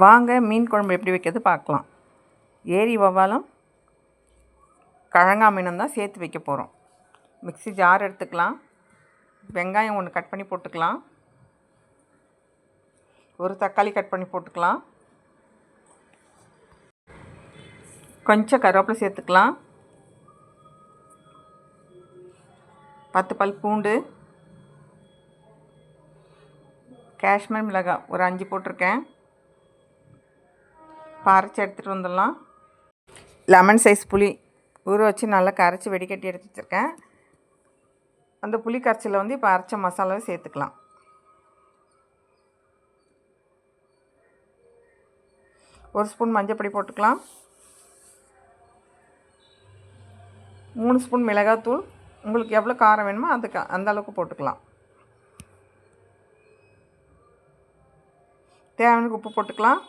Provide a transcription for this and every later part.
வாங்க மீன் குழம்பு எப்படி வைக்கிறது பார்க்கலாம். ஏரி வவ்வாலும் கழங்கா மீனும் தான் சேர்த்து வைக்க போகிறோம். மிக்ஸி ஜார் எடுத்துக்கலாம். வெங்காயம் ஒன்று கட் பண்ணி போட்டுக்கலாம். ஒரு தக்காளி கட் பண்ணி போட்டுக்கலாம். கொஞ்சம் கருவேப்பிலை சேர்த்துக்கலாம். 10 பல் பூண்டு, காஷ்மீர் மிளகாய் ஒரு 5 போட்டிருக்கேன். அரைச்சி எடுத்துகிட்டு வந்துடலாம். லெமன் சைஸ் புளி ஊற வச்சு நல்லா கரைச்சி வெடிக்கட்டி எடுத்து வச்சுருக்கேன். அந்த புளி கரைச்சலில் வந்து இப்போ அரைச்ச மசாலாவை சேர்த்துக்கலாம். ஒரு ஸ்பூன் மஞ்சப்பொடி போட்டுக்கலாம். 3 ஸ்பூன் மிளகாத்தூள். உங்களுக்கு எவ்வளோ காரம் வேணுமோ அந்த அளவுக்கு போட்டுக்கலாம். தேவையான உப்பு போட்டுக்கலாம்.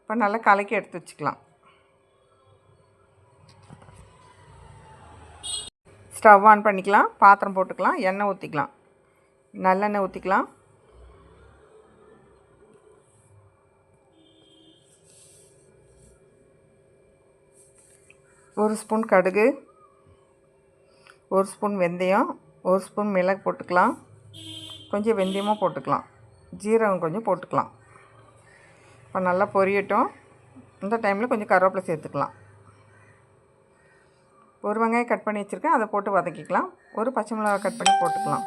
இப்போ நல்லா கலக்கி எடுத்து வச்சுக்கலாம். ஸ்டவ் ஆன் பண்ணிக்கலாம். பாத்திரம் போட்டுக்கலாம். எண்ணெய் ஊற்றிக்கலாம். நல்லெண்ணெய் ஊற்றிக்கலாம். ஒரு ஸ்பூன் கடுகு, ஒரு ஸ்பூன் வெந்தயம், ஒரு ஸ்பூன் மிளகு போட்டுக்கலாம். கொஞ்சம் வெந்தயமும் போட்டுக்கலாம். ஜீரகம் கொஞ்சம் போட்டுக்கலாம். இப்போ நல்லா பொரியட்டும். இந்த டைமில் கொஞ்சம் கருவேப்பிலை சேர்த்துக்கலாம். ஒரு வெங்காயம் கட் பண்ணி வச்சுருக்கேன், அதை போட்டு வதக்கிக்கலாம். ஒரு பச்சை மிளகாய் கட் பண்ணி போட்டுக்கலாம்.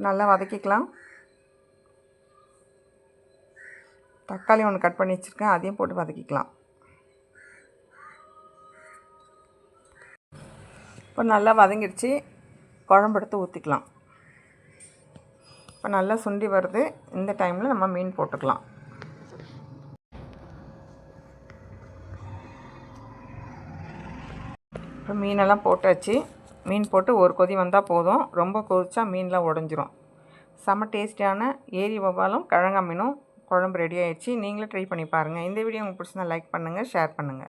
நல்லா வதக்கிக்கலாம். தக்காளி ஒன்று கட் பண்ணி வச்சுருக்கேன், அதையும் போட்டு வதக்கிக்கலாம். இப்போ நல்லா வதங்கிடுச்சு. குழம்பு எடுத்து ஊற்றிக்கலாம். இப்போ நல்லா சுண்டி வருது. இந்த டைமில் நம்ம மீன் போட்டுக்கலாம். இப்போ மீனெல்லாம் போட்டாச்சு. மீன் போட்டு ஒரு கொதி வந்தால் போதும். ரொம்ப கொதிச்சா மீன்லாம் உடஞ்சிரும். செம்ம டேஸ்டியான ஏரி வவ்வாலும் கழங்கா மீனும் குழம்பு ரெடி ஆகிடுச்சு. நீங்களே ட்ரை பண்ணி பாருங்கள். இந்த வீடியோ உங்களுக்கு பிடிச்சிருந்தா லைக் பண்ணுங்கள், ஷேர் பண்ணுங்கள்.